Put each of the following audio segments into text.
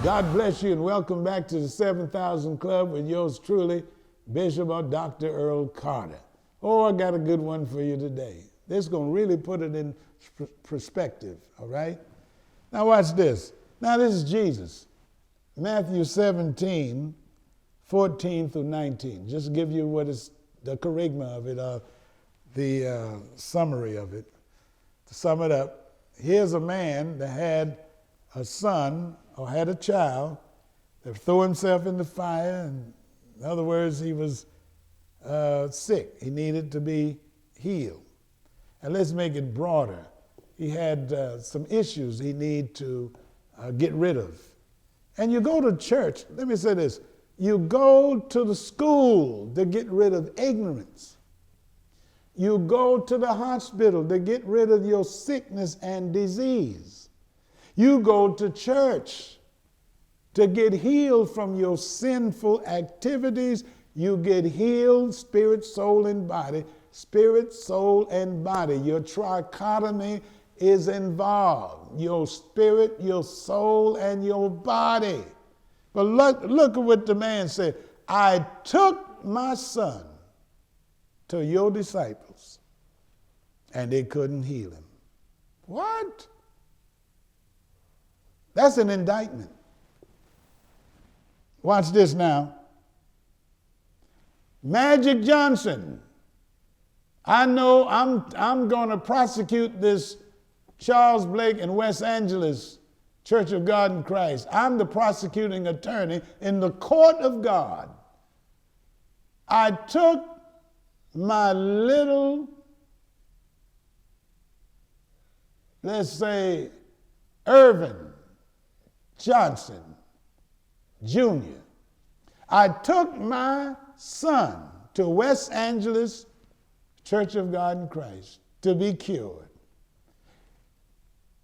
God bless you and welcome back to the 7,000 Club with yours truly, Bishop or Dr. Earl Carter. Oh, I got a good one for you today. This is going to really put it in perspective, all right? Now watch this. Now this is Jesus. Matthew 17, 14 through 19. Just to give you what is the charisma of it, the summary of it. To sum it up, here's a man that had a son or had a child that threw himself in the fire. And in other words, he was sick. He needed to be healed. And let's make it broader. He had some issues he needed to get rid of. And you go to church, let me say this, you go to the school to get rid of ignorance. You go to the hospital to get rid of your sickness and disease. You go to church to get healed from your sinful activities. You get healed, spirit, soul, and body. Spirit, soul, and body. Your trichotomy is involved. Your spirit, your soul, and your body. But look at what the man said. I took my son to your disciples, and they couldn't heal him. What? That's an indictment. Watch this now. Magic Johnson. I know I'm going to prosecute this Charles Blake in West Angeles Church of God in Christ. I'm the prosecuting attorney in the court of God. I took my little, let's say, Irvin Johnson Jr. I took my son to West Angeles Church of God in Christ to be cured.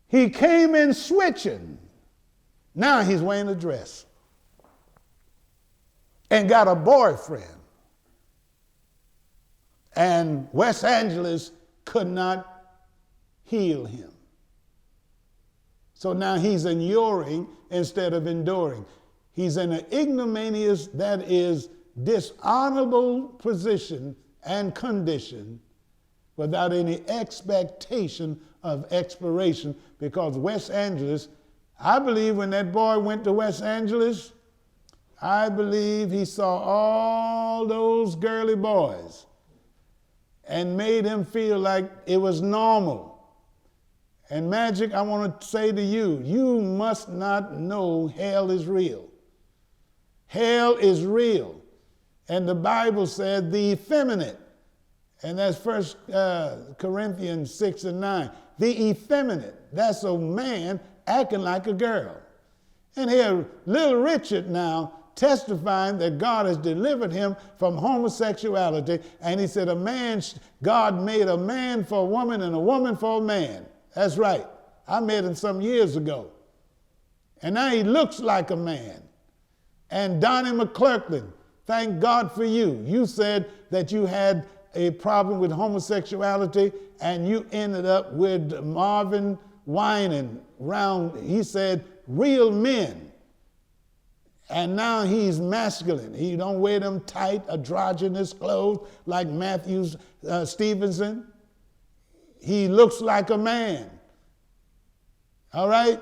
He came in switching. Now he's wearing a dress and got a boyfriend. And West Angeles could not heal him. So now he's enduring instead of enduring. He's in an ignominious, that is, dishonorable position and condition without any expectation of expiration, because West Angeles, I believe when that boy went to West Angeles, I believe he saw all those girly boys and made him feel like it was normal. And Magic, I want to say to you, you must not know hell is real. Hell is real. And the Bible said the effeminate, and that's 1 Corinthians 6 and 9. The effeminate, that's a man acting like a girl. And here, little Richard now testifying that God has delivered him from homosexuality. And he said God made a man for a woman and a woman for a man. That's right. I met him some years ago. And now he looks like a man. And Donnie McClurkin, thank God for you. You said that you had a problem with homosexuality and you ended up with Marvin whining around, he said, real men. And now he's masculine. He don't wear them tight, androgynous clothes like Matthew Stevenson. He looks like a man. All right?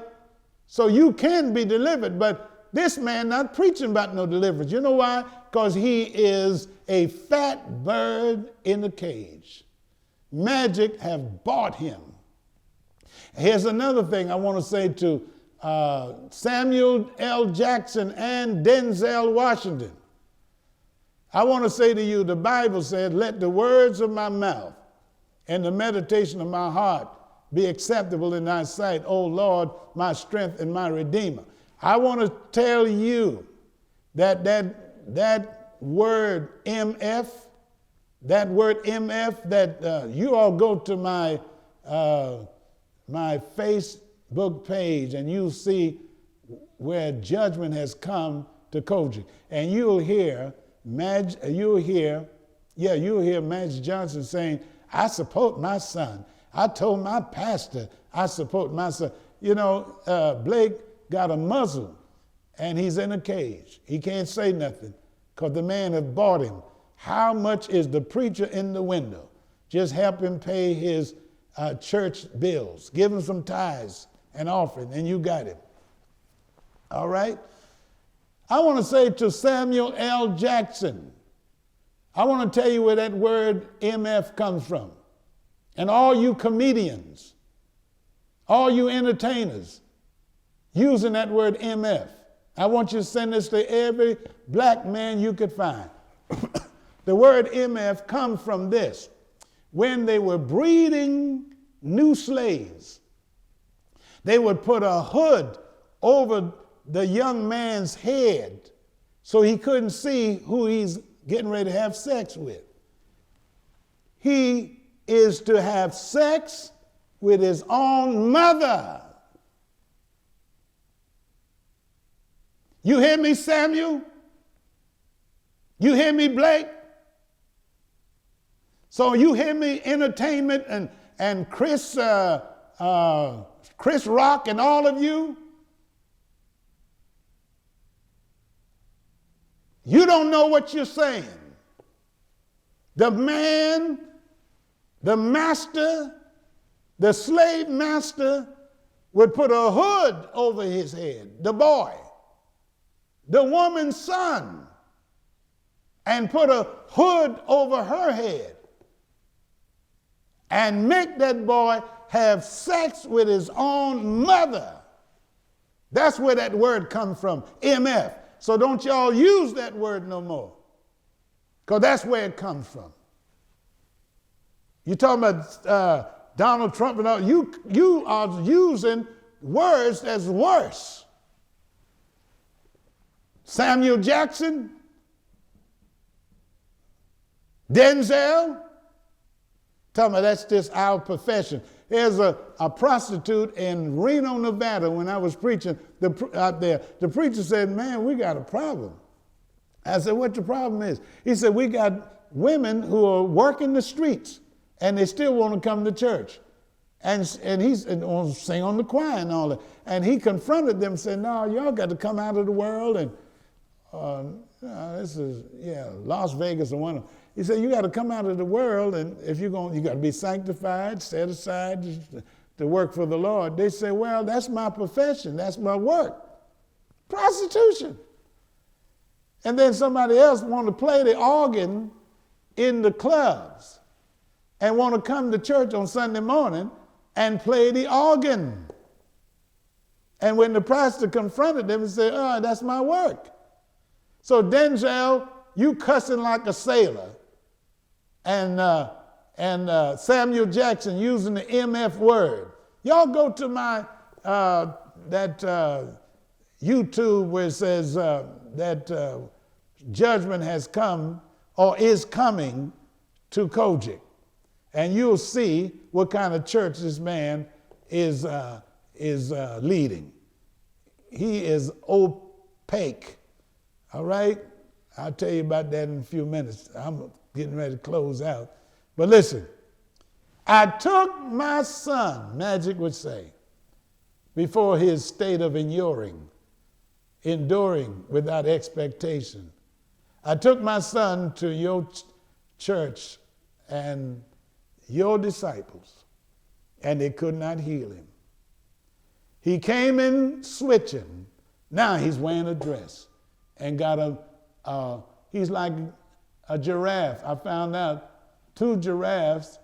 So you can be delivered, but this man not preaching about no deliverance. You know why? Because he is a fat bird in a cage. Magic have bought him. Here's another thing I want to say to Samuel L. Jackson and Denzel Washington. I want to say to you, the Bible said, let the words of my mouth and the meditation of my heart be acceptable in thy sight, O Lord, my strength and my redeemer. I want to tell you that word MF, that you all go to my Facebook page and you'll see where judgment has come to Koji. And you'll hear Madge Johnson saying, I support my son. I told my pastor I support my son. You know, Blake got a muzzle and he's in a cage. He can't say nothing because the man have bought him. How much is the preacher in the window? Just help him pay his church bills. Give him some tithes and offering, and you got him. All right? I want to say to Samuel L. Jackson, I want to tell you where that word MF comes from. And all you comedians, all you entertainers using that word MF, I want you to send this to every black man you could find. The word MF comes from this. When they were breeding new slaves, they would put a hood over the young man's head so he couldn't see who he's getting ready to have sex with. He is to have sex with his own mother. You hear me, Samuel? You hear me, Blake? So you hear me, entertainment and Chris Rock and all of you? You don't know what you're saying. The man, the master, the slave master would put a hood over his head, the boy, the woman's son, and put a hood over her head and make that boy have sex with his own mother. That's where that word comes from, MF. So don't y'all use that word no more, because that's where it comes from. You're talking about Donald Trump and all. You are using words that's worse. Samuel Jackson, Denzel, talking about that's just our profession. There's a prostitute in Reno, Nevada, when I was preaching out there. The preacher said, man, we got a problem. I said, what the problem is? He said, we got women who are working the streets and they still want to come to church. And he's and sing on the choir and all that. And he confronted them and said, no, y'all got to come out of the world. And this is, Las Vegas or one of them. He said, you got to come out of the world, and if you're going, you got to be sanctified, set aside to work for the Lord. They say, well, that's my profession. That's my work. Prostitution. And then somebody else want to play the organ in the clubs and want to come to church on Sunday morning and play the organ. And when the pastor confronted them, he said, oh, that's my work. So Denzel, you cussing like a sailor. And Samuel Jackson using the MF word. Y'all go to my YouTube where it says that judgment has come or is coming to Kojic, and you'll see what kind of church this man is leading. He is opaque. All right, I'll tell you about that in a few minutes. I'm getting ready to close out. But listen, I took my son, Magic would say, before his state of enduring without expectation. I took my son to your church and your disciples, and they could not heal him. He came in switching. Now he's wearing a dress and got he's like a giraffe. I found out 2 giraffes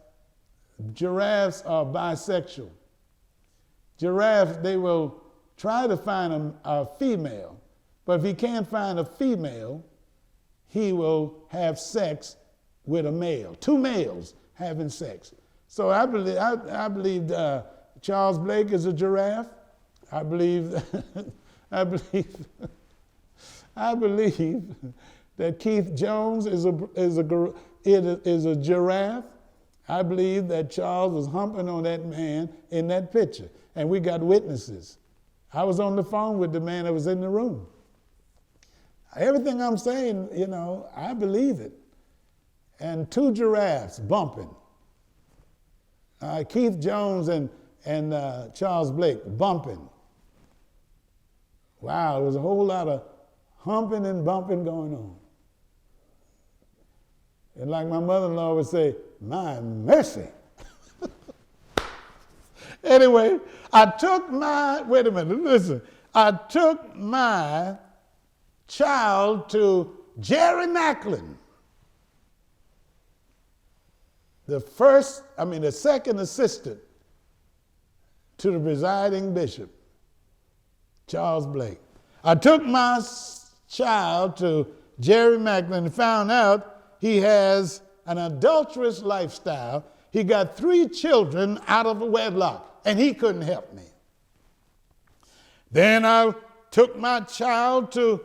are bisexual. Giraffes, they will try to find a female, but if he can't find a female, he will have sex with a male. 2 males having sex. So I believe Charles Blake is a giraffe. I believe that Keith Jones is a giraffe. I believe that Charles was humping on that man in that picture, and we got witnesses. I was on the phone with the man that was in the room. Everything I'm saying, I believe it. And 2 giraffes bumping. Keith Jones and Charles Blake bumping. Wow, there was a whole lot of humping and bumping going on. And like my mother-in-law would say, my mercy. Anyway, I took my child to Jerry Macklin, the second assistant to the presiding bishop, Charles Blake. I took my child to Jerry Macklin and found out he has an adulterous lifestyle. He got 3 children out of a wedlock, and he couldn't help me. Then I took my child to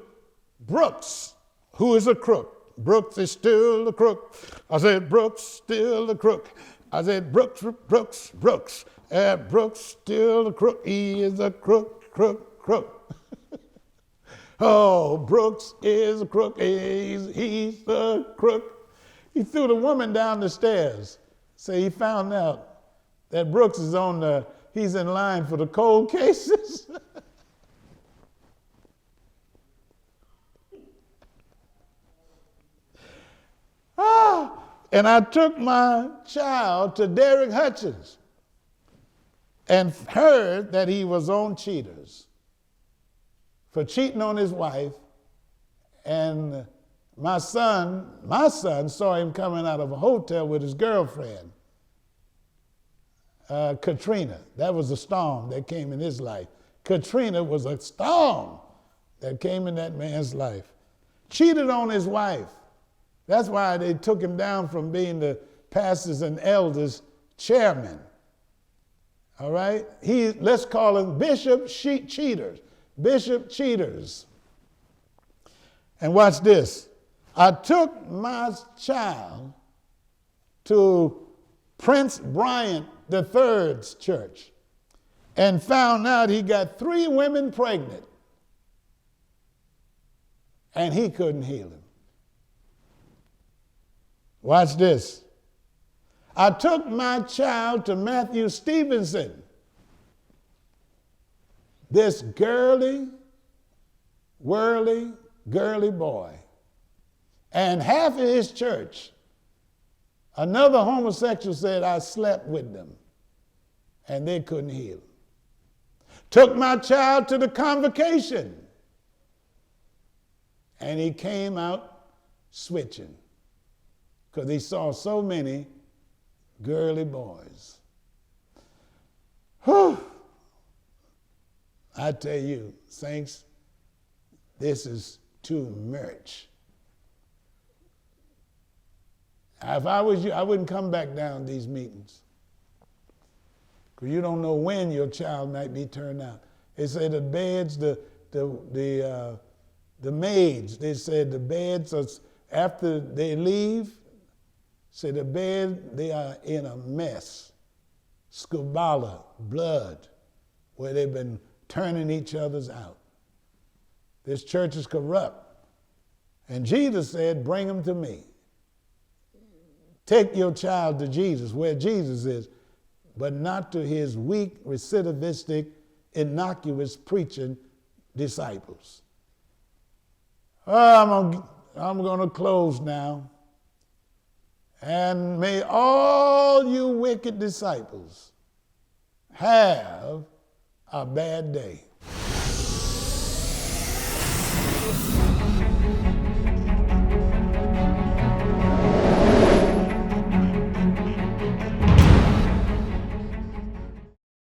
Brooks, who is a crook. Brooks is still a crook. I said, Brooks, still a crook. I said, Brooks. Brooks still a crook. He is a crook. Oh, Brooks is a crook. He's a crook. He threw the woman down the stairs. So he found out that Brooks is he's in line for the cold cases. And I took my child to Derek Hutchins and heard that he was on Cheaters for cheating on his wife. And my son saw him coming out of a hotel with his girlfriend, Katrina. That was a storm that came in his life. Katrina was a storm that came in that man's life. Cheated on his wife. That's why they took him down from being the pastors and elders chairman. All right? Let's call him Bishop Cheaters. Bishop Cheaters. And watch this. I took my child to Prince Bryant III's church and found out he got 3 women pregnant, and he couldn't heal him. Watch this. I took my child to Matthew Stevenson, this girly boy. And half of his church, another homosexual said, I slept with them, and they couldn't heal him. Took my child to the convocation, and he came out switching because he saw so many girly boys. Whew. I tell you, saints, this is too much. If I was you, I wouldn't come back down these meetings, because you don't know when your child might be turned out. They say the beds, the maids, they said the beds are, after they leave, say the bed, they are in a mess, scabala, blood, where they've been turning each other's out. This church is corrupt. And Jesus said, bring them to me. Take your child to Jesus, where Jesus is, but not to his weak, recidivistic, innocuous preaching disciples. I'm going to close now. And may all you wicked disciples have a bad day.